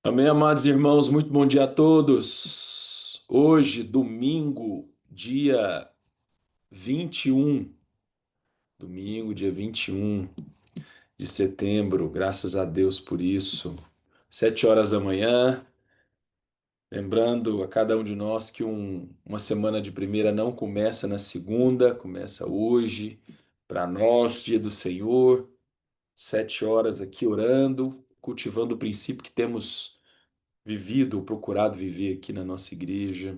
Amém, amados irmãos, muito bom dia a todos. Hoje, domingo, dia 21, dia 21 de setembro, graças a Deus por isso. 7 horas da manhã, lembrando a cada um de nós que uma semana de primeira não começa na segunda, começa hoje, para nós, dia do Senhor. 7 horas aqui orando, cultivando o princípio que temos vivido ou procurado viver aqui na nossa igreja,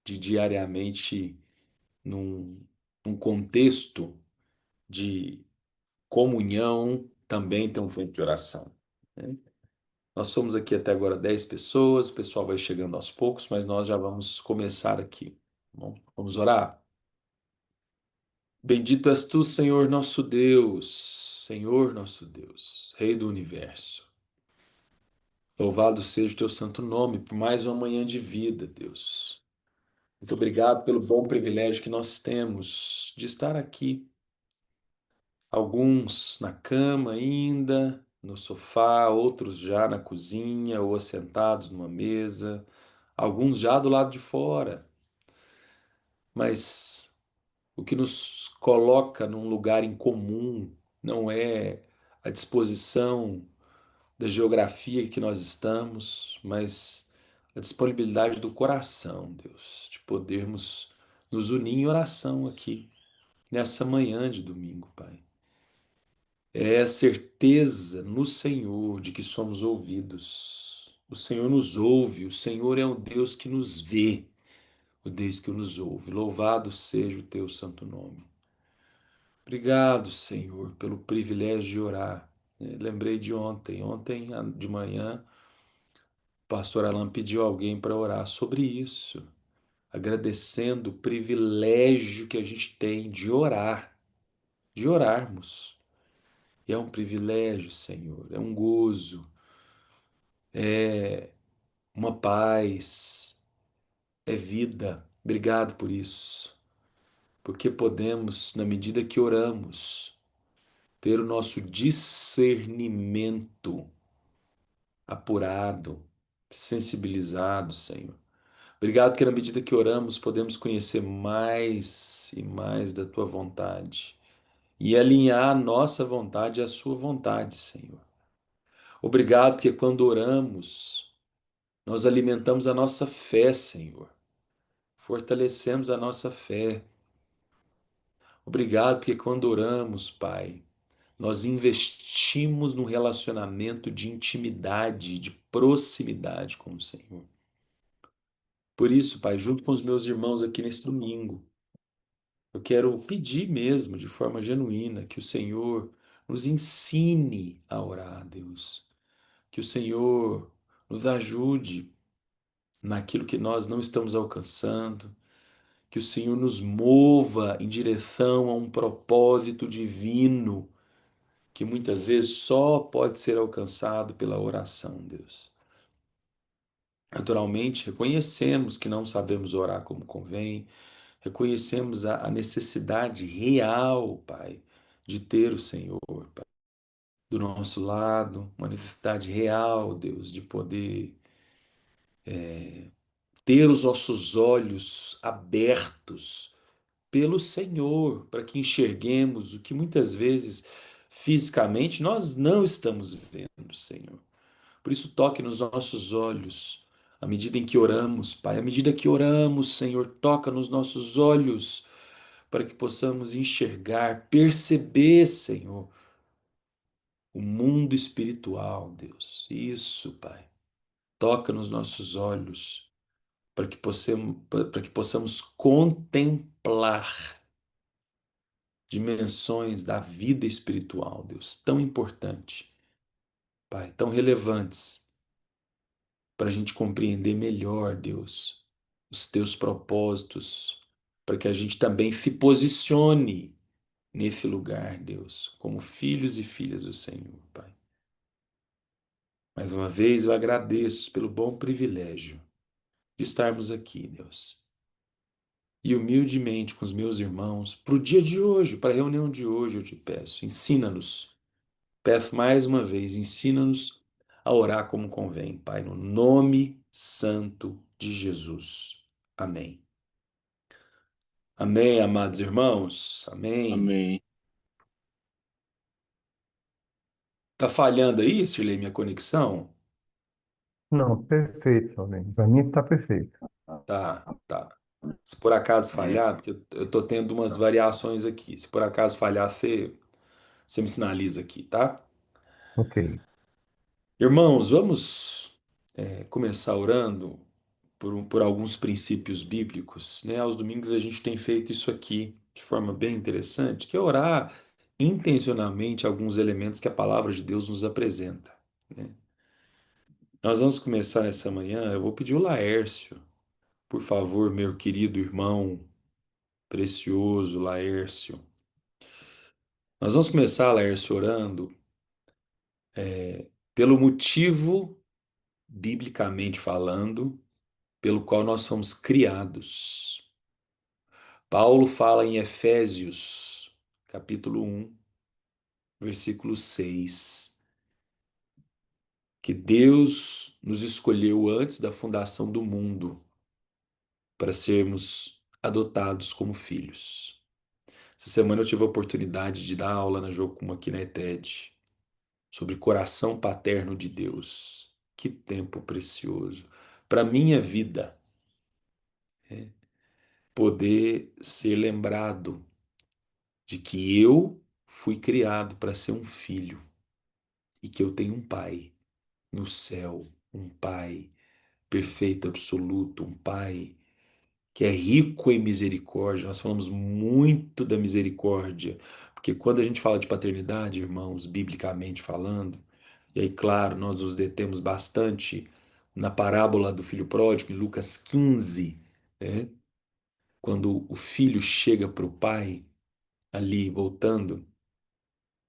de diariamente num contexto de comunhão, também ter um momento de oração, né? Nós somos aqui até agora 10 pessoas, o pessoal vai chegando aos poucos, mas nós já vamos começar aqui, tá bom? Vamos orar? Bendito és tu, Senhor nosso Deus, Rei do universo. Louvado seja o teu santo nome por mais uma manhã de vida, Deus. Muito obrigado pelo bom privilégio que nós temos de estar aqui. Alguns na cama ainda, no sofá, outros já na cozinha ou assentados numa mesa, alguns já do lado de fora. Mas o que nos coloca num lugar em comum não é a disposição da geografia que nós estamos, mas a disponibilidade do coração, Deus, de podermos nos unir em oração aqui nessa manhã de domingo, Pai. É a certeza no Senhor de que somos ouvidos. O Senhor nos ouve, o Senhor é um Deus que nos vê, o Deus que nos ouve. Louvado seja o teu santo nome. Obrigado, Senhor, pelo privilégio de orar. Lembrei de ontem de manhã, o pastor Alan pediu alguém para orar sobre isso, agradecendo o privilégio que a gente tem de orar, de orarmos. E é um privilégio, Senhor, é um gozo, é uma paz, é vida. Obrigado por isso, porque podemos, na medida que oramos, ter o nosso discernimento apurado, sensibilizado, Senhor. Obrigado que na medida que oramos podemos conhecer mais e mais da tua vontade e alinhar a nossa vontade à sua vontade, Senhor. Obrigado porque quando oramos, nós alimentamos a nossa fé, Senhor. Fortalecemos a nossa fé. Obrigado porque quando oramos, Pai, nós investimos no relacionamento de intimidade, de proximidade com o Senhor. Por isso, Pai, junto com os meus irmãos aqui nesse domingo, eu quero pedir mesmo, de forma genuína, que o Senhor nos ensine a orar, Deus. Que o Senhor nos ajude naquilo que nós não estamos alcançando. Que o Senhor nos mova em direção a um propósito divino que muitas vezes só pode ser alcançado pela oração, Deus. Naturalmente, reconhecemos que não sabemos orar como convém, reconhecemos a necessidade real, Pai, de ter o Senhor, Pai, do nosso lado, uma necessidade real, Deus, de poder ter os nossos olhos abertos pelo Senhor, para que enxerguemos o que muitas vezes fisicamente nós não estamos vendo, Senhor. Por isso, toque nos nossos olhos, à medida em que oramos, Pai, à medida que oramos, Senhor, toca nos nossos olhos, para que possamos enxergar, perceber, Senhor, o mundo espiritual, Deus. Isso, Pai. Toca nos nossos olhos, para que possamos contemplar dimensões da vida espiritual, Deus, tão importante, Pai, tão relevantes, para a gente compreender melhor, Deus, os teus propósitos, para que a gente também se posicione nesse lugar, Deus, como filhos e filhas do Senhor, Pai. Mais uma vez eu agradeço pelo bom privilégio de estarmos aqui, Deus. E humildemente com os meus irmãos, para o dia de hoje, para a reunião de hoje, eu te peço, ensina-nos. Peço mais uma vez, ensina-nos a orar como convém, Pai, no nome santo de Jesus. Amém. Amém, amados irmãos. Amém. Amém. Tá falhando aí, Sirlei, minha conexão? Não, perfeito, Salvador. Para mim está perfeito. Tá, tá. Se por acaso falhar, porque eu tô tendo umas variações aqui. Se por acaso falhar, você me sinaliza aqui, tá? Ok. Irmãos, vamos começar orando por alguns princípios bíblicos, né? Aos domingos a gente tem feito isso aqui de forma bem interessante, que é orar intencionalmente alguns elementos que a palavra de Deus nos apresenta, né? Nós vamos começar nessa manhã. Eu vou pedir o Laércio, por favor, meu querido irmão precioso Laércio. Nós vamos começar, Laércio, orando pelo motivo, biblicamente falando, pelo qual nós somos criados. Paulo fala em Efésios, capítulo 1, versículo 6, que Deus nos escolheu antes da fundação do mundo para sermos adotados como filhos. Essa semana eu tive a oportunidade de dar aula na Jocum aqui na ETED sobre coração paterno de Deus. Que tempo precioso para minha vida, né? Poder ser lembrado de que eu fui criado para ser um filho e que eu tenho um pai no céu, um pai perfeito, absoluto, um pai que é rico em misericórdia. Nós falamos muito da misericórdia, porque quando a gente fala de paternidade, irmãos, biblicamente falando, e aí, claro, nós nos detemos bastante na parábola do filho pródigo, em Lucas 15, né? Quando o filho chega para o pai, ali voltando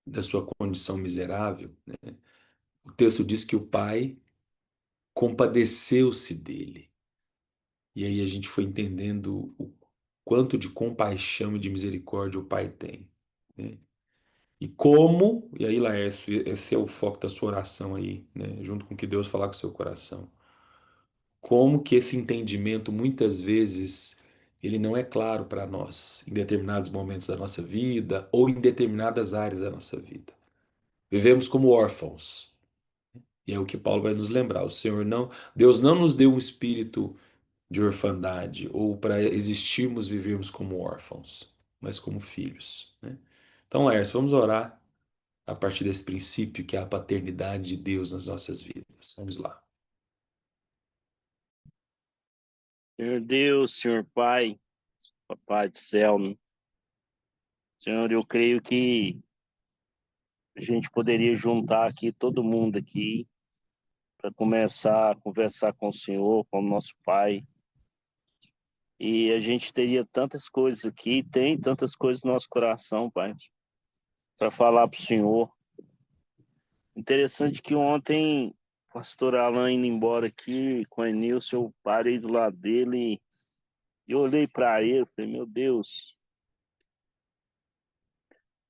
da sua condição miserável, né? O texto diz que o pai compadeceu-se dele. E aí a gente foi entendendo o quanto de compaixão e de misericórdia o pai tem, né? E como, e aí, Laércio, esse é o foco da sua oração aí, né? Junto com o que Deus falar com o seu coração. Como que esse entendimento muitas vezes ele não é claro para nós em determinados momentos da nossa vida ou em determinadas áreas da nossa vida. Vivemos como órfãos. E é o que Paulo vai nos lembrar. O Senhor não, Deus não nos deu um espírito de orfandade ou para existirmos, vivermos como órfãos, mas como filhos, né? Então, Laércio, vamos orar a partir desse princípio que é a paternidade de Deus nas nossas vidas. Vamos lá. Senhor Deus, Senhor Pai, Papai do céu, né? Senhor, eu creio que a gente poderia juntar aqui todo mundo aqui para começar a conversar com o Senhor, com o nosso Pai. E a gente teria tantas coisas aqui, tem tantas coisas no nosso coração, Pai, para falar para o Senhor. Interessante que ontem, o pastor Alan indo embora aqui com o Enilson, eu parei do lado dele e eu olhei para ele, falei, meu Deus,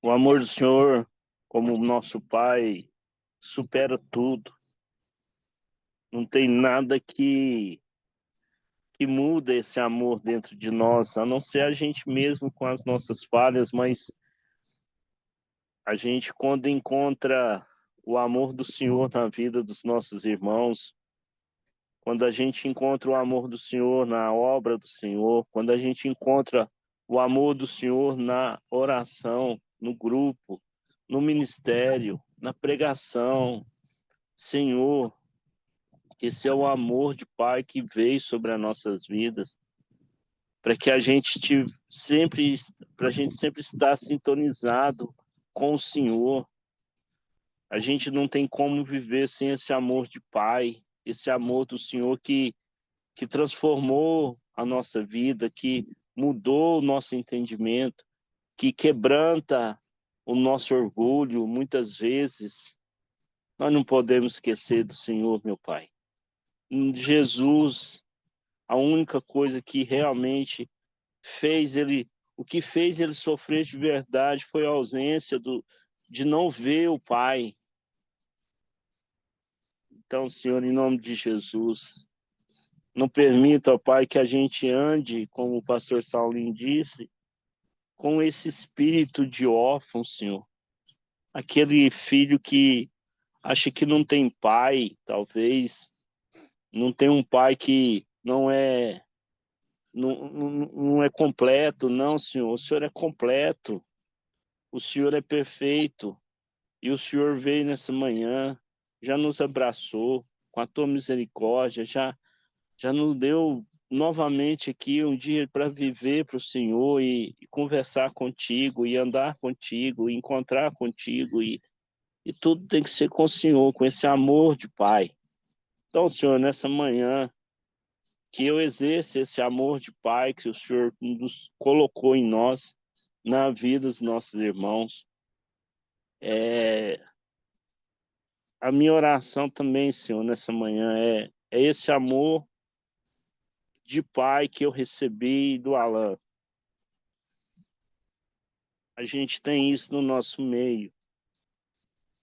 o amor do Senhor, como nosso Pai, supera tudo. Não tem nada que muda esse amor dentro de nós, a não ser a gente mesmo com as nossas falhas, mas a gente, quando encontra o amor do Senhor na vida dos nossos irmãos, quando a gente encontra o amor do Senhor na obra do Senhor, quando a gente encontra o amor do Senhor na oração, no grupo, no ministério, na pregação, Senhor, esse é o amor de Pai que veio sobre as nossas vidas, para que a gente sempre, para a gente sempre estar sintonizado com o Senhor. A gente não tem como viver sem esse amor de Pai, esse amor do Senhor que transformou a nossa vida, que mudou o nosso entendimento, que quebranta o nosso orgulho muitas vezes. Nós não podemos esquecer do Senhor, meu Pai. Jesus, a única coisa que realmente fez ele, o que fez ele sofrer de verdade foi a ausência de não ver o Pai, Então, Senhor, em nome de Jesus, não permita, ó Pai, que a gente ande, como o pastor Saulinho disse, com esse espírito de órfão, Senhor. Aquele filho que acha que não tem pai, talvez, não tem um pai que não é completo, não, Senhor. O Senhor é completo, o Senhor é perfeito, e o Senhor veio nessa manhã, já nos abraçou com a tua misericórdia, já nos deu novamente aqui um dia para viver para o Senhor e conversar contigo, e andar contigo, e encontrar contigo, e tudo tem que ser com o Senhor, com esse amor de Pai. Então, Senhor, nessa manhã, que eu exerça esse amor de Pai que o Senhor nos colocou em nós, na vida dos nossos irmãos. A minha oração também, Senhor, nessa manhã é esse amor de Pai que eu recebi do Alan. A gente tem isso no nosso meio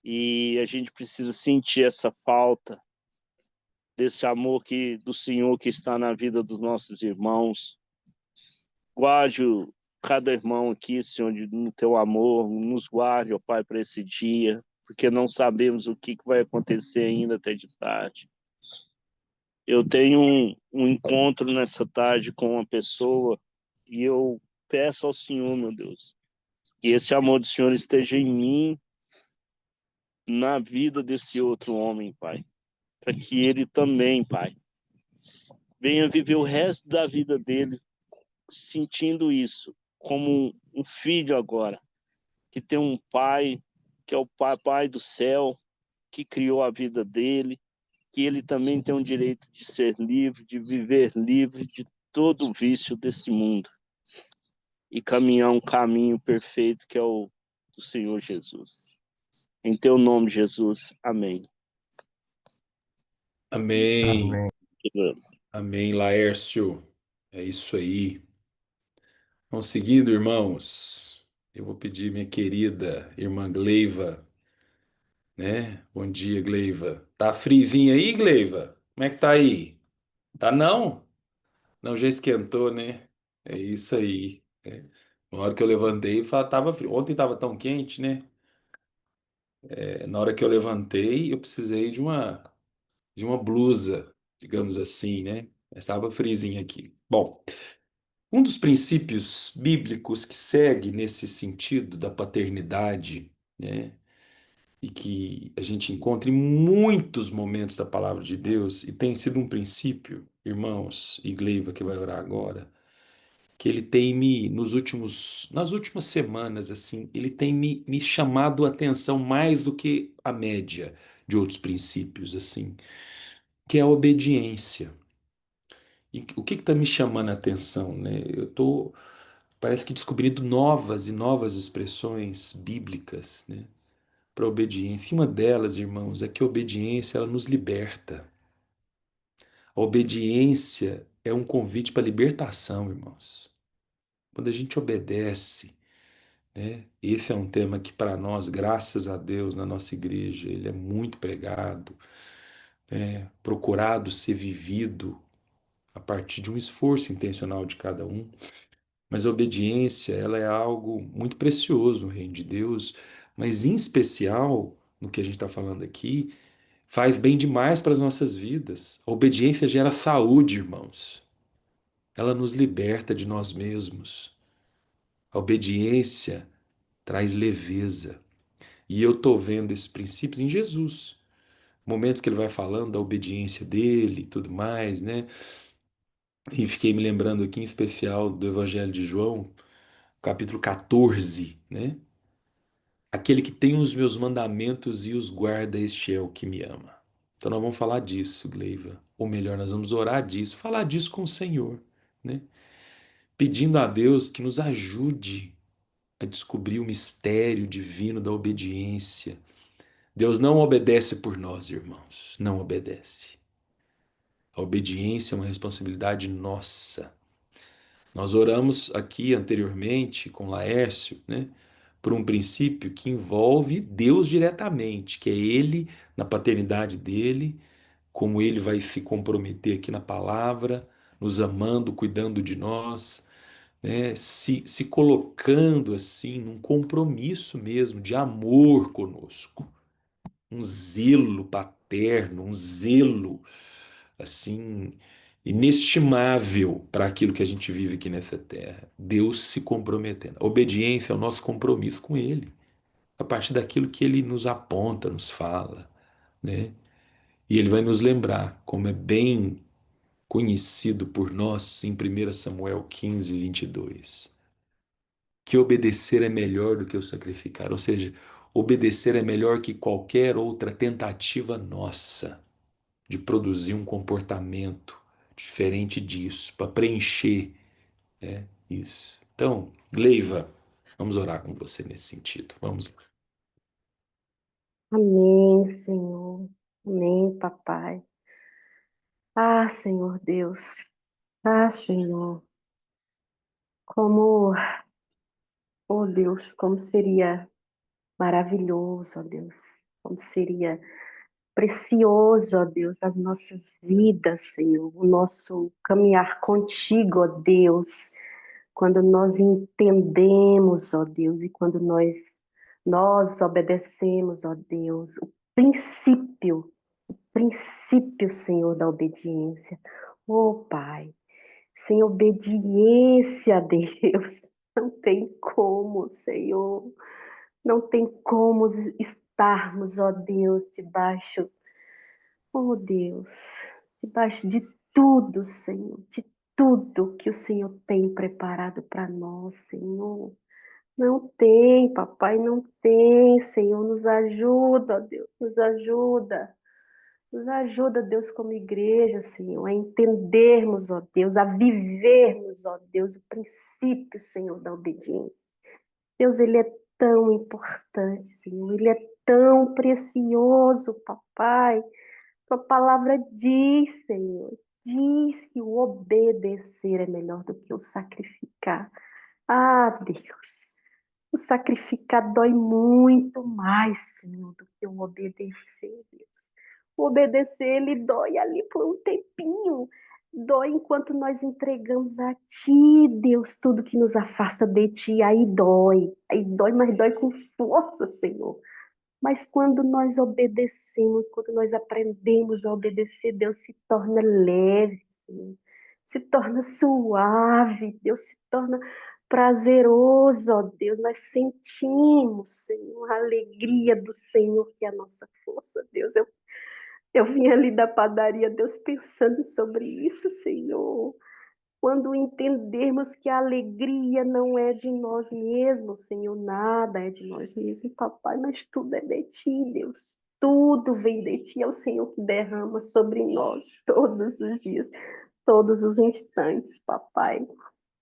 e a gente precisa sentir essa falta desse amor do Senhor que está na vida dos nossos irmãos. Guarde cada irmão aqui, Senhor, no teu amor, nos guarde, ó Pai, para esse dia, porque não sabemos o que vai acontecer ainda até de tarde. Eu tenho um encontro nessa tarde com uma pessoa e eu peço ao Senhor, meu Deus, que esse amor do Senhor esteja em mim, na vida desse outro homem, Pai, para que ele também, Pai, venha viver o resto da vida dele sentindo isso, como um filho agora, que tem um pai, que é o papai do céu, que criou a vida dele, que ele também tem o direito de ser livre, de viver livre de todo o vício desse mundo e caminhar um caminho perfeito que é o do Senhor Jesus. Em teu nome, Jesus. Amém. Amém. Amém. Amém, Laércio. É isso aí. Vamos seguindo, irmãos. Eu vou pedir minha querida irmã Gleiva, né? Bom dia, Gleiva. Tá friozinho aí, Gleiva? Como é que tá aí? Tá não? Não, já esquentou, né? É isso aí. É. Na hora que eu levantei, tava frio. Ontem tava tão quente, né? Na hora que eu levantei, eu precisei de uma blusa, digamos assim, né? Mas estava friozinho aqui. Bom, um dos princípios bíblicos que segue nesse sentido da paternidade, né? E que a gente encontra em muitos momentos da palavra de Deus, e tem sido um princípio, irmãos, e Gleiva que vai orar agora, que ele tem nas últimas semanas, assim, ele tem me chamado a atenção mais do que a média de outros princípios, assim, que é a obediência. E o que está me chamando a atenção, né? Parece que descobrindo novas e novas expressões bíblicas, né, para obediência. E uma delas, irmãos, é que a obediência ela nos liberta. A obediência é um convite para libertação, irmãos. Quando a gente obedece, né? Esse é um tema que para nós, graças a Deus, na nossa igreja, ele é muito pregado, né? Procurado ser vivido a partir de um esforço intencional de cada um. Mas a obediência, ela é algo muito precioso no reino de Deus, mas em especial no que a gente está falando aqui, faz bem demais para as nossas vidas. A obediência gera saúde, irmãos. Ela nos liberta de nós mesmos. A obediência traz leveza. E eu estou vendo esses princípios em Jesus. Momentos que ele vai falando da obediência dele e tudo mais, né? E fiquei me lembrando aqui em especial do Evangelho de João, capítulo 14, né? Aquele que tem os meus mandamentos e os guarda, este é o que me ama. Então nós vamos falar disso, Gleiva. Ou melhor, nós vamos orar disso, falar disso com o Senhor, né? Pedindo a Deus que nos ajude a descobrir o mistério divino da obediência. Deus não obedece por nós, irmãos. Não obedece. A obediência é uma responsabilidade nossa. Nós oramos aqui anteriormente com Laércio, né, por um princípio que envolve Deus diretamente, que é Ele, na paternidade dele, como Ele vai se comprometer aqui na palavra, nos amando, cuidando de nós, né? Se colocando assim num compromisso mesmo de amor conosco, um zelo paterno, um zelo assim inestimável para aquilo que a gente vive aqui nessa terra. Deus se comprometendo. A obediência é o nosso compromisso com Ele, a partir daquilo que Ele nos aponta, nos fala, né? E Ele vai nos lembrar, como é bem conhecido por nós em 1 Samuel 15, 22, que obedecer é melhor do que o sacrificar, ou seja, obedecer é melhor que qualquer outra tentativa nossa de produzir um comportamento diferente disso, para preencher, né, isso. Então, Gleiva, vamos orar com você nesse sentido. Vamos lá. Amém, Senhor. Amém, papai. Ah, Senhor Deus. Ah, Senhor. Como, oh Deus, como seria maravilhoso, ó Deus. Como seria precioso, ó Deus, as nossas vidas, Senhor. O nosso caminhar contigo, ó Deus. Quando nós entendemos, ó Deus, e quando nós obedecemos, ó Deus, o princípio, Senhor, da obediência. Oh, Pai, sem obediência a Deus, não tem como, Senhor, não tem como estarmos, ó Deus, oh Deus, debaixo de tudo, Senhor, de tudo que o Senhor tem preparado para nós, Senhor. Não tem, papai, não tem, Senhor, nos ajuda, ó Deus, nos ajuda. Nos ajuda, Deus, como igreja, Senhor, a entendermos, ó Deus, a vivermos, ó Deus, o princípio, Senhor, da obediência. Deus, Ele é tão importante, Senhor, Ele é tão precioso, papai. Tua palavra diz, Senhor, diz que o obedecer é melhor do que o sacrificar. Ah, Deus, o sacrificar dói muito mais, Senhor, do que o obedecer, Deus. O obedecer, ele dói ali por um tempinho. Dói enquanto nós entregamos a Ti, Deus, tudo que nos afasta de Ti. Aí dói. Aí dói, mas dói com força, Senhor. Mas quando nós obedecemos, quando nós aprendemos a obedecer, Deus se torna leve, Senhor. Se torna suave, Deus se torna prazeroso, ó Deus. Nós sentimos, Senhor, a alegria do Senhor, que é a nossa força, Deus. Eu vim ali da padaria, Deus, pensando sobre isso, Senhor. Quando entendermos que a alegria não é de nós mesmos, Senhor, nada é de nós mesmos, papai, mas tudo é de Ti, Deus. Tudo vem de Ti, é o Senhor que derrama sobre nós todos os dias, todos os instantes, papai.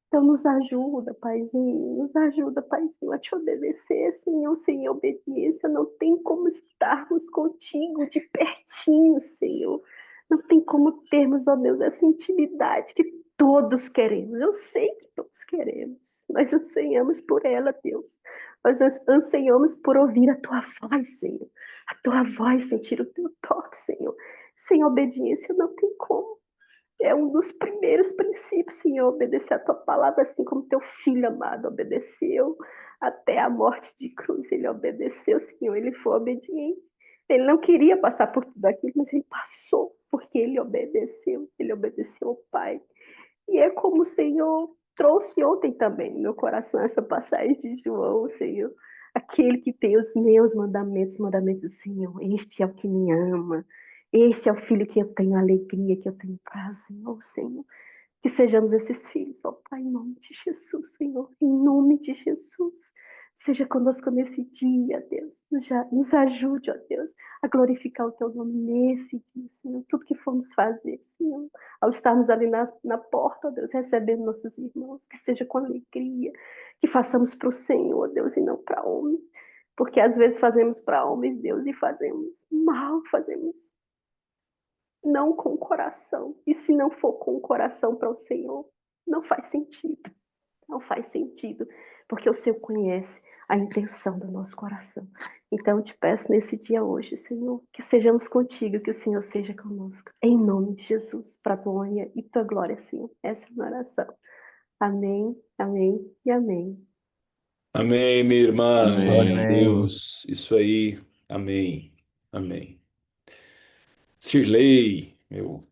Então nos ajuda, Paizinho, nos ajuda, Paizinho, a Te obedecer, Senhor, sem obediência. Não tem como estarmos contigo de pertinho, Senhor. Não tem como termos, ó Deus, essa intimidade que todos queremos. Eu sei que todos queremos. Nós ansiamos por ela, Deus. Nós ansiamos por ouvir a Tua voz, Senhor. A Tua voz, sentir o Teu toque, Senhor. Sem obediência não tem como. É um dos primeiros princípios, Senhor, obedecer a Tua palavra, assim como Teu filho amado obedeceu até a morte de cruz. Ele obedeceu, Senhor, ele foi obediente. Ele não queria passar por tudo aquilo, mas ele passou, porque ele obedeceu ao Pai. E é como o Senhor trouxe ontem também no meu coração essa passagem de João, Senhor. Aquele que tem os mandamentos do Senhor. Este é o que me ama. Este é o filho que eu tenho alegria, que eu tenho prazer, ó Senhor. Que sejamos esses filhos, ó Pai, em nome de Jesus, Senhor. Em nome de Jesus. Seja conosco nesse dia, Deus. Nos ajude, ó Deus, a glorificar o Teu nome nesse dia, Senhor. Tudo que formos fazer, Senhor. Ao estarmos ali na porta, ó Deus, recebendo nossos irmãos, que seja com alegria. Que façamos para o Senhor, Deus, e não para homens. Porque às vezes fazemos para homens, Deus, e fazemos mal, fazemos não com o coração. E se não for com o coração para o Senhor, não faz sentido. Não faz sentido. Porque o Senhor conhece a intenção do nosso coração. Então, eu te peço nesse dia hoje, Senhor, que sejamos contigo, que o Senhor seja conosco. Em nome de Jesus, para a tua honra e tua glória, Senhor. Essa é a minha oração. Amém, amém e amém. Amém, minha irmã. Glória a Amém. Amém. Deus. Isso aí. Amém. Amém. Sirlei, meu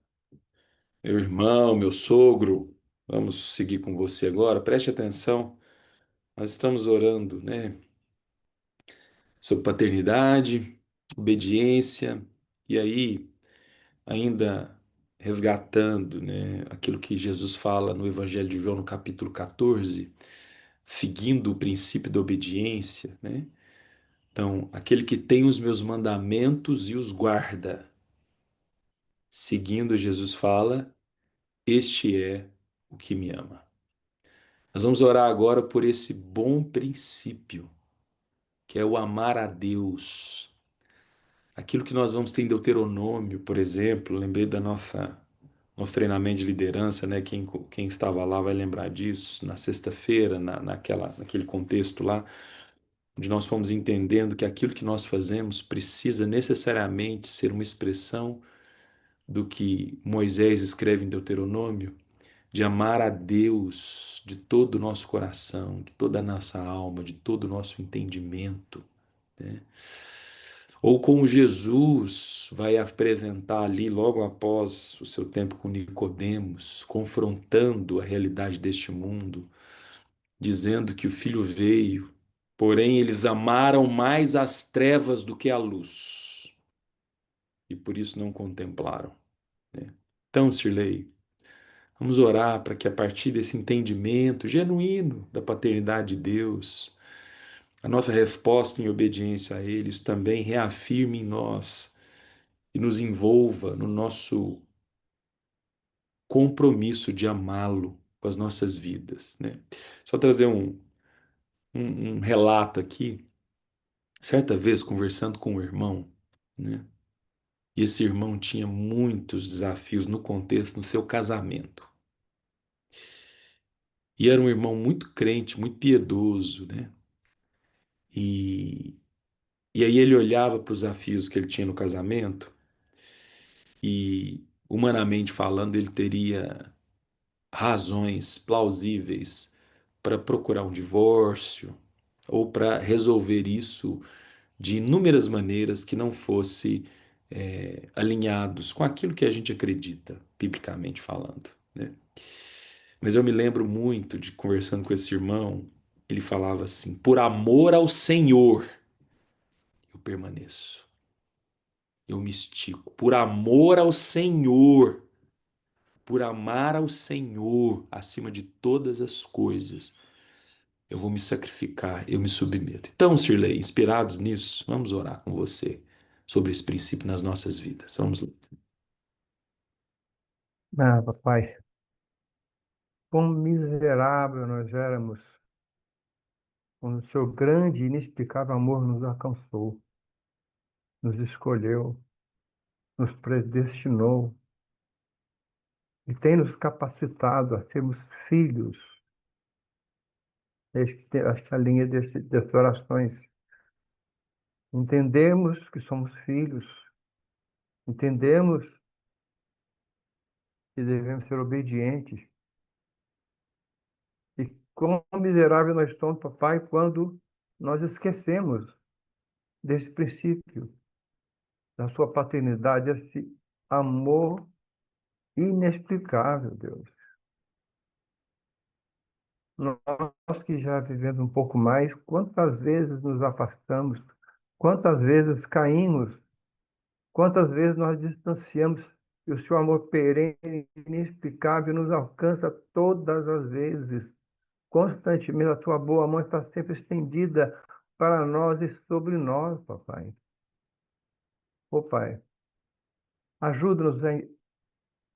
irmão, meu sogro, vamos seguir com você agora. Preste atenção. Nós estamos orando, né, sobre paternidade, obediência, e aí, ainda resgatando, né, aquilo que Jesus fala no Evangelho de João, no capítulo 14, seguindo o princípio da obediência, né? Então, aquele que tem os meus mandamentos e os guarda, seguindo Jesus fala, este é o que me ama. Nós vamos orar agora por esse bom princípio, que é o amar a Deus. Aquilo que nós vamos ter em Deuteronômio, por exemplo, lembrei da nosso treinamento de liderança, né? Quem estava lá vai lembrar disso, na sexta-feira, naquele contexto lá, onde nós fomos entendendo que aquilo que nós fazemos precisa necessariamente ser uma expressão do que Moisés escreve em Deuteronômio, de amar a Deus de todo o nosso coração, de toda a nossa alma, de todo o nosso entendimento, né? Ou como Jesus vai apresentar ali logo após o seu tempo com Nicodemos, confrontando a realidade deste mundo, dizendo que o Filho veio, porém eles amaram mais as trevas do que a luz, e por isso não contemplaram, né? Então, Sirlei, vamos orar para que a partir desse entendimento genuíno da paternidade de Deus, a nossa resposta em obediência a Ele, isso também reafirme em nós e nos envolva no nosso compromisso de amá-lo com as nossas vidas, né? Só trazer um relato aqui. Certa vez, conversando com um irmão, né? E esse irmão tinha muitos desafios no contexto, no seu casamento. E era um irmão muito crente, muito piedoso, né? E, e aí ele olhava para os desafios que ele tinha no casamento e, humanamente falando, ele teria razões plausíveis para procurar um divórcio ou para resolver isso de inúmeras maneiras que não fosse alinhados com aquilo que a gente acredita, biblicamente falando, né? Mas eu me lembro muito de conversando com esse irmão, ele falava assim: por amor ao Senhor, eu permaneço, eu me estico, por amor ao Senhor, por amar ao Senhor acima de todas as coisas, eu vou me sacrificar, eu me submeto. Então, Sirlei, inspirados nisso, vamos orar com você sobre esse princípio nas nossas vidas. Vamos lá. Ah, papai, quão miserável nós éramos quando o seu grande e inexplicável amor nos alcançou, nos escolheu, nos predestinou e tem nos capacitado a sermos filhos. Esta linha dessas orações. Entendemos que somos filhos, entendemos que devemos ser obedientes. E quão miserável nós estamos, papai, quando nós esquecemos desse princípio, da sua paternidade, esse amor inexplicável, Deus. Nós que já vivemos um pouco mais, quantas vezes nos afastamos, quantas vezes caímos, quantas vezes nós distanciamos e o seu amor perene, inexplicável, nos alcança todas as vezes. Constantemente a tua boa mão está sempre estendida para nós e sobre nós, papai. Ô, Pai, ajuda-nos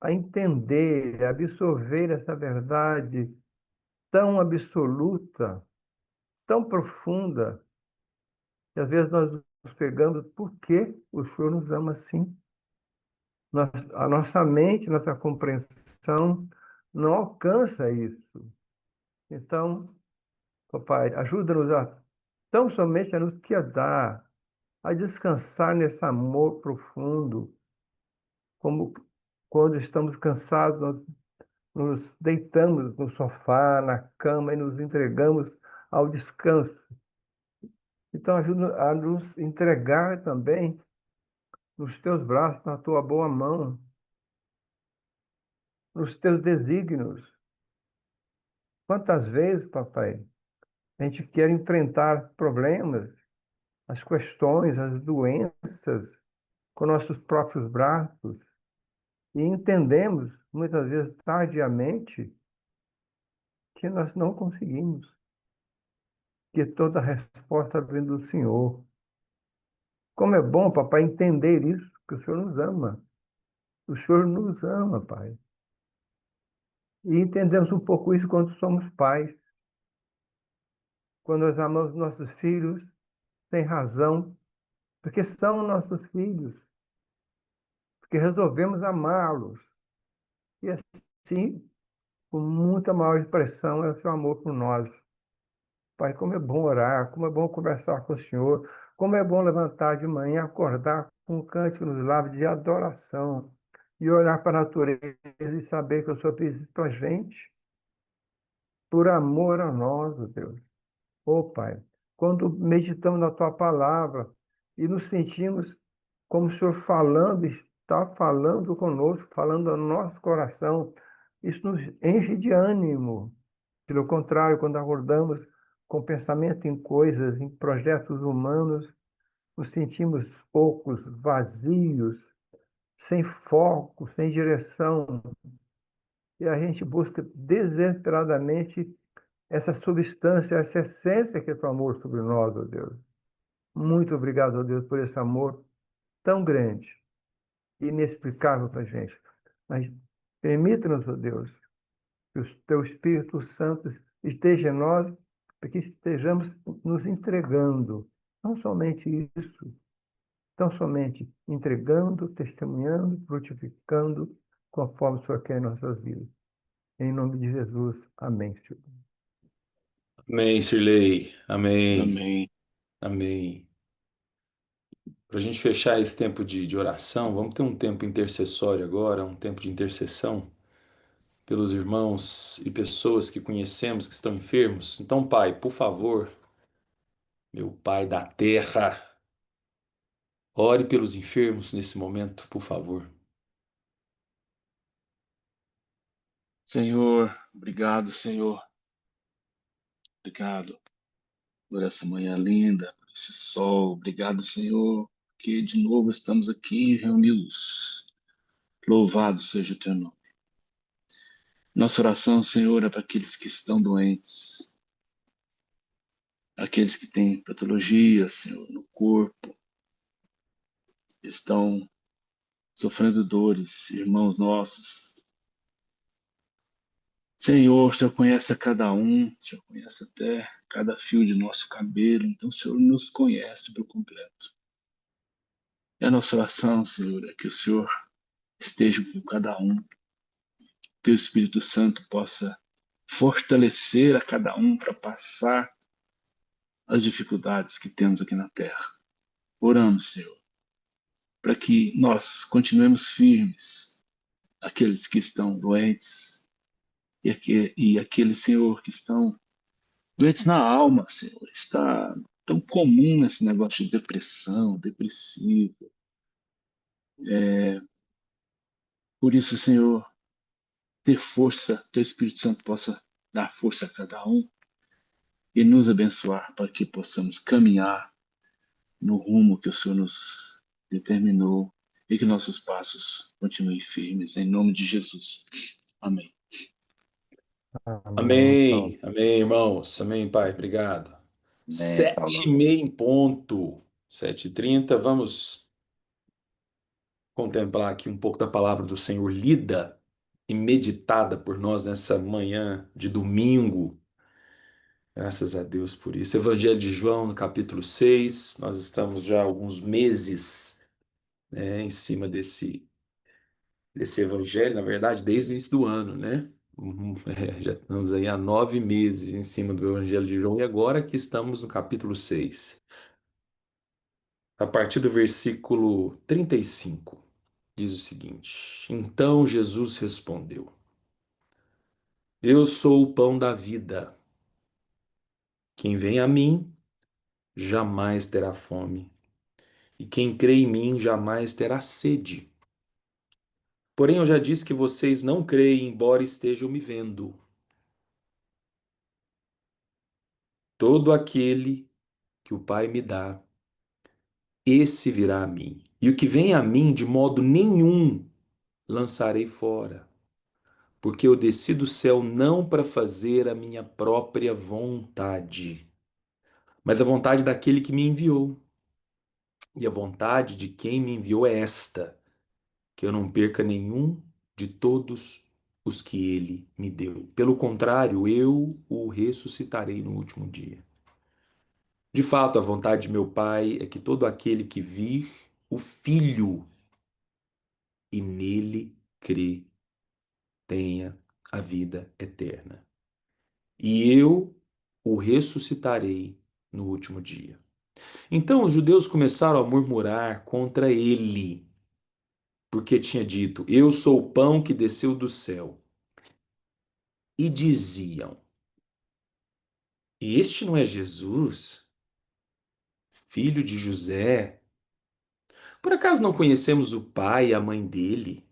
a entender, a absorver essa verdade tão absoluta, tão profunda, que às vezes nós nos pegamos, por que o Senhor nos ama assim? A nossa mente, nossa compreensão não alcança isso. Então, papai, ajuda-nos a tão somente a nos quiedar, a descansar nesse amor profundo, como quando estamos cansados, nós nos deitamos no sofá, na cama e nos entregamos ao descanso. Então, ajuda a nos entregar também nos teus braços, na tua boa mão, nos teus desígnios. Quantas vezes, papai, a gente quer enfrentar problemas, as questões, as doenças com nossos próprios braços e entendemos, muitas vezes tardiamente, que nós não conseguimos, que toda a resposta vem do Senhor. Como é bom, papai, entender isso, que o Senhor nos ama. O Senhor nos ama, Pai. E entendemos um pouco isso quando somos pais, quando nós amamos nossos filhos sem razão, porque são nossos filhos, porque resolvemos amá-los. E assim, com muita maior expressão, é o seu amor por nós. Pai, como é bom orar, como é bom conversar com o Senhor, como é bom levantar de manhã, acordar com um cântico nos lábios de adoração e olhar para a natureza e saber que o Senhor fez isso para a gente, por amor a nós, ó Deus. Ô Pai, quando meditamos na Tua palavra e nos sentimos como o Senhor falando, está falando conosco, falando ao nosso coração, isso nos enche de ânimo. Pelo contrário, quando acordamos com pensamento em coisas, em projetos humanos, nos sentimos poucos, vazios, sem foco, sem direção. E a gente busca desesperadamente essa substância, essa essência que é o amor sobre nós, ó Deus. Muito obrigado, ó Deus, por esse amor tão grande e inexplicável para a gente. Mas permita-nos, ó Deus, que o teu Espírito Santo esteja em nós, para que estejamos nos entregando. Não somente isso, tão somente entregando, testemunhando, frutificando, conforme o Senhor quer em nossas vidas. Em nome de Jesus. Amém, Senhor. Amém, Sirlei. Amém. Amém. Amém. Para a gente fechar esse tempo de oração, vamos ter um tempo intercessório agora, um tempo de intercessão pelos irmãos e pessoas que conhecemos que estão enfermos. Então, Pai, por favor, meu Pai da terra, ore pelos enfermos nesse momento, por favor. Senhor, obrigado, Senhor. Obrigado por essa manhã linda, por esse sol. Obrigado, Senhor, que de novo estamos aqui reunidos. Louvado seja o teu nome. Nossa oração, Senhor, é para aqueles que estão doentes, aqueles que têm patologias, Senhor, no corpo, estão sofrendo dores, irmãos nossos. Senhor, o Senhor conhece a cada um, o Senhor conhece até cada fio de nosso cabelo, então o Senhor nos conhece por completo. E a nossa oração, Senhor, é que o Senhor esteja com cada um, teu Espírito Santo possa fortalecer a cada um para passar as dificuldades que temos aqui na terra. Oramos, Senhor, para que nós continuemos firmes, aqueles que estão doentes e aqueles, Senhor, que estão doentes na alma, Senhor. Está tão comum esse negócio de depressão, depressivo. Por isso, Senhor, ter força, teu Espírito Santo possa dar força a cada um e nos abençoar para que possamos caminhar no rumo que o Senhor nos determinou e que nossos passos continuem firmes, em nome de Jesus. Amém. Amém, Paulo. Amém, amém, irmãos. Amém, Pai. Obrigado. Amém, 7h30 em ponto. 7h30, vamos contemplar aqui um pouco da palavra do Senhor lida e meditada por nós nessa manhã de domingo. Graças a Deus por isso. Evangelho de João, no capítulo 6. Nós estamos já há alguns meses, né, em cima desse evangelho, na verdade, desde o início do ano, né? Já estamos aí há 9 meses em cima do Evangelho de João e agora que estamos no capítulo 6. A partir do versículo 35, diz o seguinte: Então Jesus respondeu: Eu sou o pão da vida. Quem vem a mim jamais terá fome, e quem crê em mim jamais terá sede. Porém, eu já disse que vocês não creem, embora estejam me vendo. Todo aquele que o Pai me dá, esse virá a mim. E o que vem a mim, de modo nenhum lançarei fora, porque eu desci do céu não para fazer a minha própria vontade, mas a vontade daquele que me enviou. E a vontade de quem me enviou é esta: que eu não perca nenhum de todos os que ele me deu. Pelo contrário, eu o ressuscitarei no último dia. De fato, a vontade de meu Pai é que todo aquele que vir o Filho e nele crê tenha a vida eterna. E eu o ressuscitarei no último dia. Então os judeus começaram a murmurar contra ele, porque tinha dito: Eu sou o pão que desceu do céu. E diziam: Este não é Jesus, filho de José? Por acaso não conhecemos o pai e a mãe dele?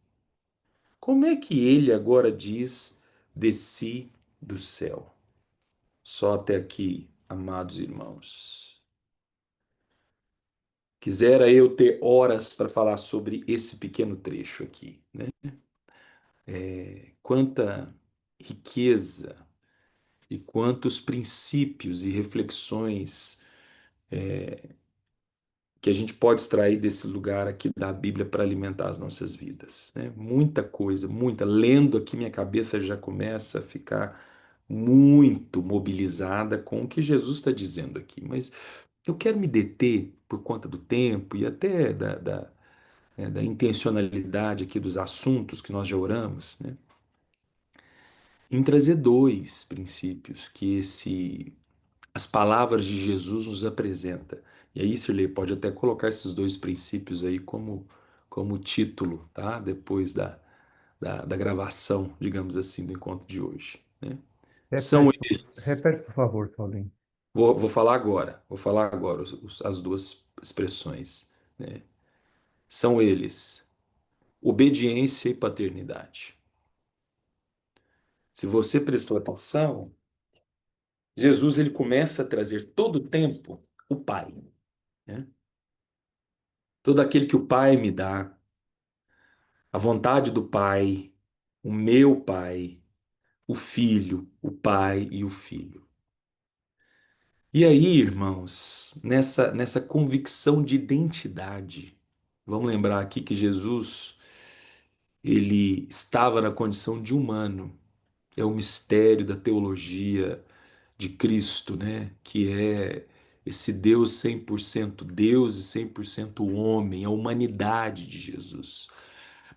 Como é que ele agora diz: Desci do céu? Só até aqui, amados irmãos. Quisera eu ter horas para falar sobre esse pequeno trecho aqui, né? Quanta riqueza e quantos princípios e reflexões que a gente pode extrair desse lugar aqui da Bíblia para alimentar as nossas vidas, né? Muita coisa, muita. Lendo aqui, minha cabeça já começa a ficar muito mobilizada com o que Jesus está dizendo aqui. Mas eu quero me deter, por conta do tempo e até da intencionalidade aqui dos assuntos que nós já oramos, né? Em trazer dois princípios que as palavras de Jesus nos apresenta. E aí, Sirlei, pode até colocar esses dois princípios aí como título, tá? Depois da gravação, digamos assim, do encontro de hoje, né? São Repete, eles. repete, por favor, Paulinho. Vou falar agora as duas expressões, né? São eles, obediência e paternidade. Se você prestou atenção, Jesus ele começa a trazer todo o tempo o Pai, né? Todo aquele que o Pai me dá, a vontade do Pai, o meu Pai, o Filho, o Pai e o Filho. E aí, irmãos, nessa convicção de identidade, vamos lembrar aqui que Jesus, ele estava na condição de humano. É o mistério da teologia de Cristo, né? Que é esse Deus 100% Deus e 100% homem, a humanidade de Jesus.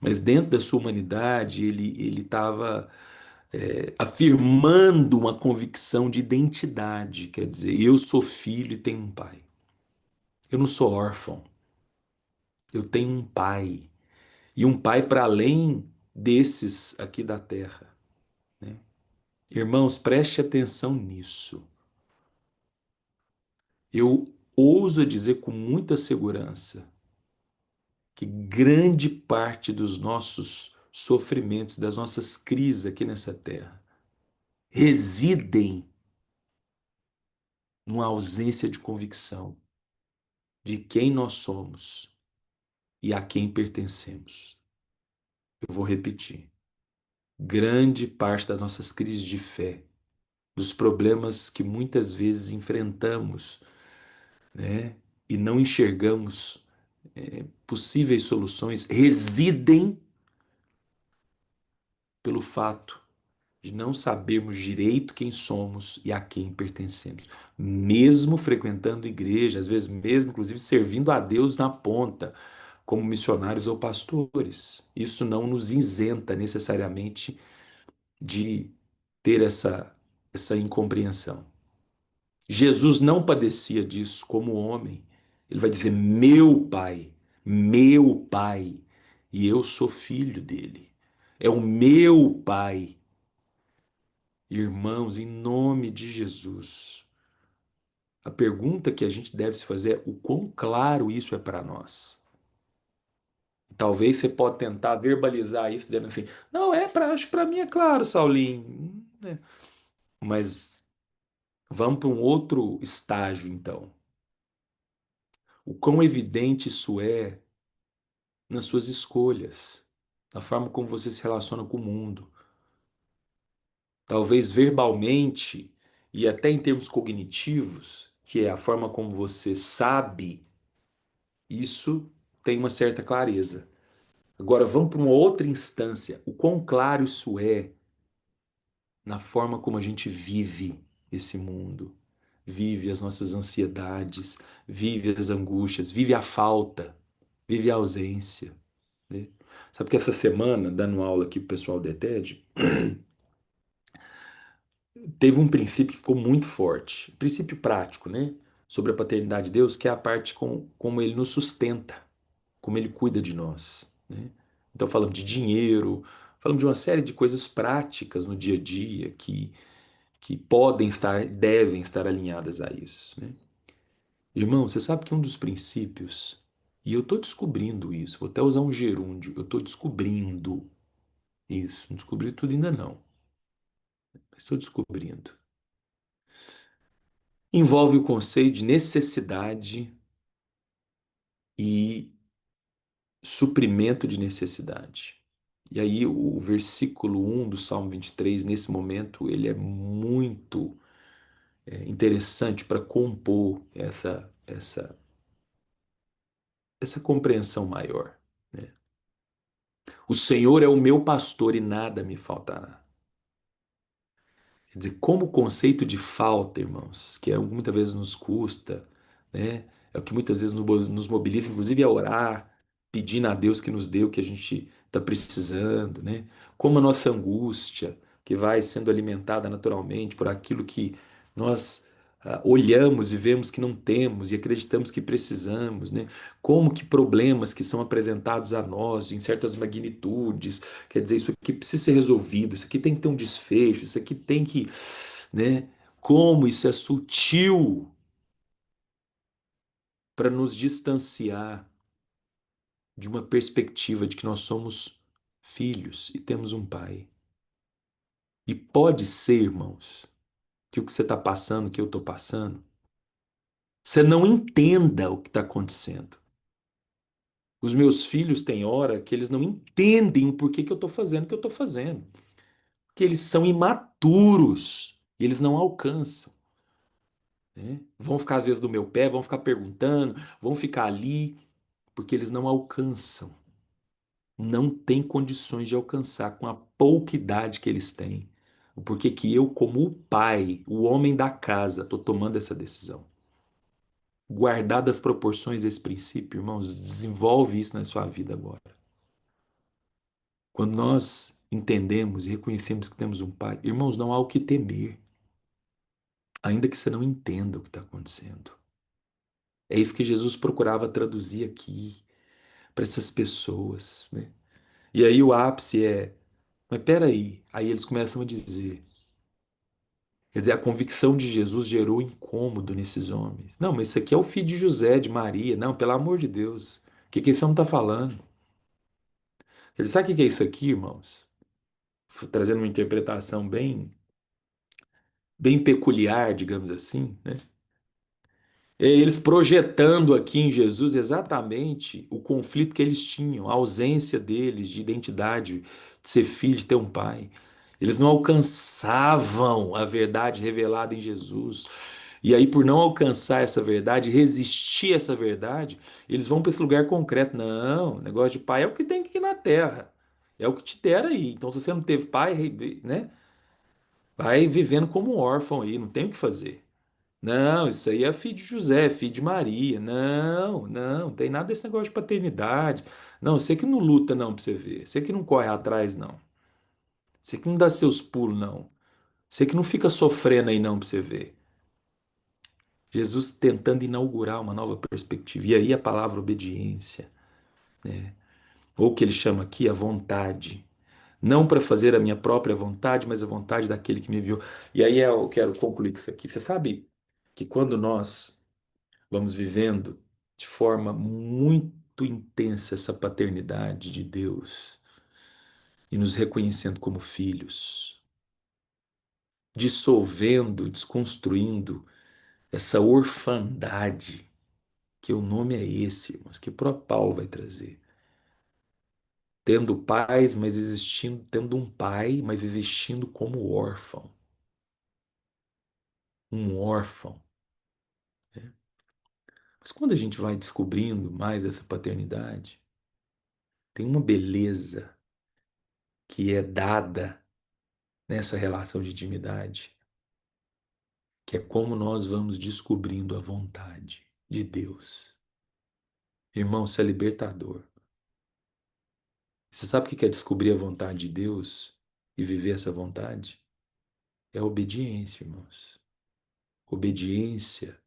Mas dentro da sua humanidade, ele estava afirmando uma convicção de identidade, quer dizer, eu sou filho e tenho um pai. Eu não sou órfão, eu tenho um pai. E um pai para além desses aqui da terra, né? Irmãos, preste atenção nisso. Eu ouso dizer com muita segurança que grande parte dos nossos sofrimentos, das nossas crises aqui nessa terra, residem numa ausência de convicção de quem nós somos e a quem pertencemos. Eu vou repetir. Grande parte das nossas crises de fé, dos problemas que muitas vezes enfrentamos, né, e não enxergamos possíveis soluções, residem pelo fato de não sabermos direito quem somos e a quem pertencemos. Mesmo frequentando igreja, às vezes mesmo, inclusive, servindo a Deus na ponta, como missionários ou pastores. Isso não nos isenta necessariamente de ter essa incompreensão. Jesus não padecia disso como homem. Ele vai dizer: meu pai, e eu sou filho dele. É o meu pai. Irmãos, em nome de Jesus, a pergunta que a gente deve se fazer é o quão claro isso é para nós. Talvez você pode tentar verbalizar isso dizendo assim: não, acho que para mim é claro, Saulinho. É. Mas vamos para um outro estágio, então. O quão evidente isso é nas suas escolhas, na forma como você se relaciona com o mundo. Talvez verbalmente e até em termos cognitivos, que é a forma como você sabe, isso tem uma certa clareza. Agora vamos para uma outra instância. O quão claro isso é na forma como a gente vive esse mundo, vive as nossas ansiedades, vive as angústias, vive a falta, vive a ausência, né? Sabe que essa semana, dando aula aqui pro pessoal da ETED, teve um princípio que ficou muito forte, princípio prático, né? Sobre a paternidade de Deus, que é a parte como ele nos sustenta, como ele cuida de nós, né? Então falamos de dinheiro, falamos de uma série de coisas práticas no dia a dia que podem estar, devem estar alinhadas a isso, né? Irmão, você sabe que um dos princípios, e eu estou descobrindo isso, vou até usar um gerúndio, eu estou descobrindo isso, não descobri tudo ainda não, mas estou descobrindo. Envolve o conceito de necessidade e suprimento de necessidade. E aí o versículo 1 do Salmo 23, nesse momento, ele é muito interessante para compor essa compreensão maior, né? O Senhor é o meu pastor e nada me faltará. Quer dizer, como o conceito de falta, irmãos, que é o que muitas vezes nos custa, né? É o que muitas vezes nos mobiliza, inclusive a orar, pedindo a Deus que nos dê o que a gente está precisando, né? Como a nossa angústia, que vai sendo alimentada naturalmente por aquilo que nós olhamos e vemos que não temos e acreditamos que precisamos, né? Como que problemas que são apresentados a nós em certas magnitudes, quer dizer, isso aqui precisa ser resolvido, isso aqui tem que ter um desfecho, isso aqui tem que, né? Como isso é sutil para nos distanciar de uma perspectiva de que nós somos filhos e temos um pai. E pode ser, irmãos, que o que você está passando, o que eu estou passando, você não entenda o que está acontecendo. Os meus filhos têm hora que eles não entendem por que eu estou fazendo o que eu estou fazendo. Que eles são imaturos e eles não alcançam, né? Vão ficar às vezes do meu pé, vão ficar perguntando, vão ficar ali, porque eles não alcançam. Não têm condições de alcançar com a pouca idade que eles têm. O porquê que eu, como o pai, o homem da casa, estou tomando essa decisão. Guardadas as proporções desse princípio, irmãos, desenvolve isso na sua vida agora. Quando nós entendemos e reconhecemos que temos um pai, irmãos, não há o que temer, ainda que você não entenda o que está acontecendo. É isso que Jesus procurava traduzir aqui para essas pessoas, né? E aí o ápice é, mas peraí, aí eles começam a dizer, quer dizer, a convicção de Jesus gerou incômodo nesses homens. Não, mas isso aqui é o filho de José, de Maria. Não, pelo amor de Deus, o que esse homem está falando? Quer dizer, sabe o que é isso aqui, irmãos? Trazendo uma interpretação bem peculiar, digamos assim, né? É eles projetando aqui em Jesus exatamente o conflito que eles tinham, a ausência deles de identidade, de ser filho, de ter um pai. Eles não alcançavam a verdade revelada em Jesus. E aí, por não alcançar essa verdade, resistir a essa verdade, eles vão para esse lugar concreto. Não, negócio de pai é o que tem aqui na terra. É o que te der aí. Então, se você não teve pai, né? Vai vivendo como um órfão aí, não tem o que fazer. Não, isso aí é filho de José, filho de Maria. Não, não, tem nada desse negócio de paternidade. Não, você que não luta não pra você ver. Você que não corre atrás não. Você que não dá seus pulos, não. Você que não fica sofrendo aí, não, pra você ver. Jesus tentando inaugurar uma nova perspectiva. E aí a palavra obediência, ou o que ele chama aqui a vontade. Não para fazer a minha própria vontade, mas a vontade daquele que me enviou. E aí eu quero concluir com isso aqui. Você sabe que quando nós vamos vivendo de forma muito intensa essa paternidade de Deus e nos reconhecendo como filhos, dissolvendo, desconstruindo essa orfandade, que o nome é esse, irmãos, que o próprio Paulo vai trazer. Tendo pais, mas existindo, tendo um pai, mas existindo como órfão. Um órfão. Mas quando a gente vai descobrindo mais essa paternidade, tem uma beleza que é dada nessa relação de intimidade, que é como nós vamos descobrindo a vontade de Deus. Irmão, isso é libertador. Você sabe o que é descobrir a vontade de Deus e viver essa vontade? É a obediência, irmãos. Obediência,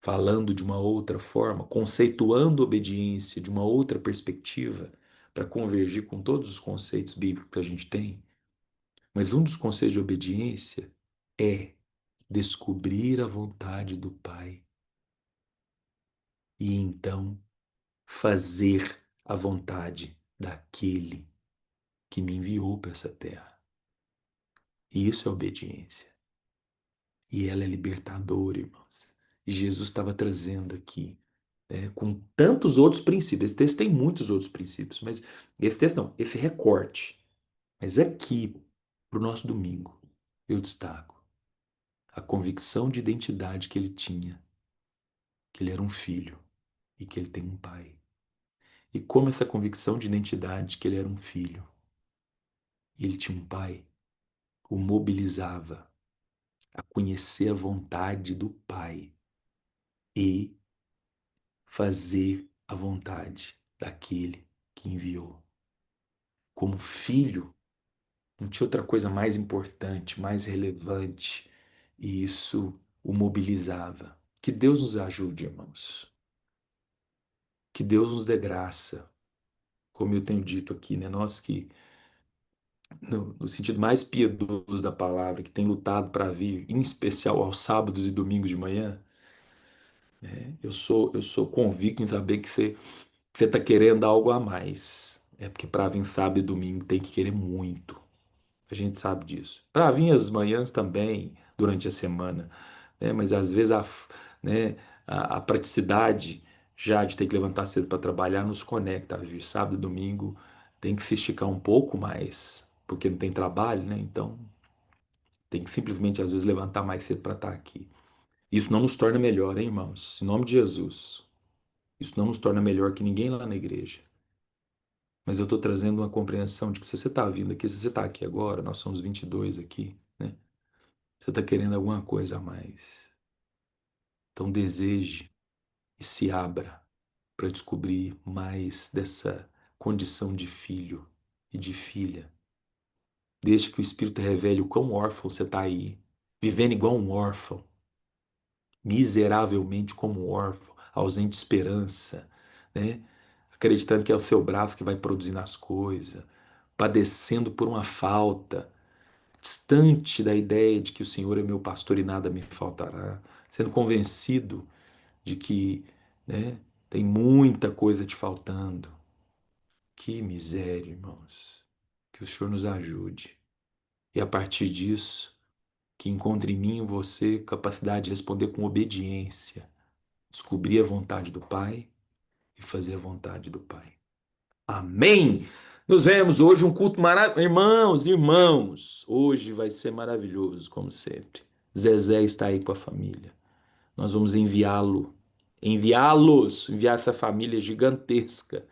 falando de uma outra forma, conceituando obediência de uma outra perspectiva, para convergir com todos os conceitos bíblicos que a gente tem. Mas um dos conceitos de obediência é descobrir a vontade do Pai e então fazer a vontade daquele que me enviou para essa terra. E isso é obediência. E ela é libertadora, irmãos. E Jesus estava trazendo aqui, com tantos outros princípios. Esse texto tem muitos outros princípios, mas esse texto não, esse recorte. Mas aqui, para o nosso domingo, eu destaco a convicção de identidade que ele tinha, que ele era um filho e que ele tem um pai. E como essa convicção de identidade, que ele era um filho e ele tinha um pai, o mobilizava a conhecer a vontade do pai e fazer a vontade daquele que enviou. Como filho, não tinha outra coisa mais importante, mais relevante, e isso o mobilizava. Que Deus nos ajude, irmãos. Que Deus nos dê graça, como eu tenho dito aqui, né? Nós que, no sentido mais piedoso da palavra, que tem lutado para vir, em especial aos sábados e domingos de manhã, eu sou convicto em saber que você está querendo algo a mais. É porque para vir sábado e domingo tem que querer muito. A gente sabe disso. Para vir as manhãs também, durante a semana, né? Mas às vezes né, a praticidade já de ter que levantar cedo para trabalhar nos conecta a vir sábado e domingo. Tem que se esticar um pouco mais, porque não tem trabalho, né? Então tem que simplesmente às vezes levantar mais cedo para estar aqui. Isso não nos torna melhor, hein, irmãos? Em nome de Jesus. Isso não nos torna melhor que ninguém lá na igreja. Mas eu estou trazendo uma compreensão de que se você está vindo aqui, se você está aqui agora, nós somos 22 aqui, né? Você está querendo alguma coisa a mais. Então deseje e se abra para descobrir mais dessa condição de filho e de filha. Deixe que o Espírito revele o quão órfão você está aí, vivendo igual um órfão, miseravelmente como um órfão, ausente de esperança, né? Acreditando que é o seu braço que vai produzindo as coisas, padecendo por uma falta, distante da ideia de que o Senhor é meu pastor e nada me faltará, sendo convencido de que, né, tem muita coisa te faltando. Que miséria, irmãos. Que o Senhor nos ajude. E a partir disso, que encontre em mim e em você capacidade de responder com obediência, descobrir a vontade do Pai e fazer a vontade do Pai. Amém! Nos vemos hoje, um culto maravilhoso. Irmãos, irmãos, hoje vai ser maravilhoso, como sempre. Zezé está aí com a família. Nós vamos enviar essa família gigantesca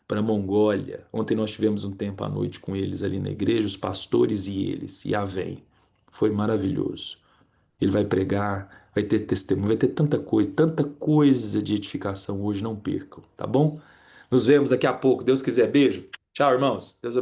para a Mongólia. Ontem nós tivemos um tempo à noite com eles ali na igreja, os pastores e eles, e a vem. Foi maravilhoso. Ele vai pregar, vai ter testemunho, vai ter tanta coisa de edificação hoje, não percam, tá bom? Nos vemos daqui a pouco, Deus quiser. Beijo. Tchau, irmãos. Deus abençoe.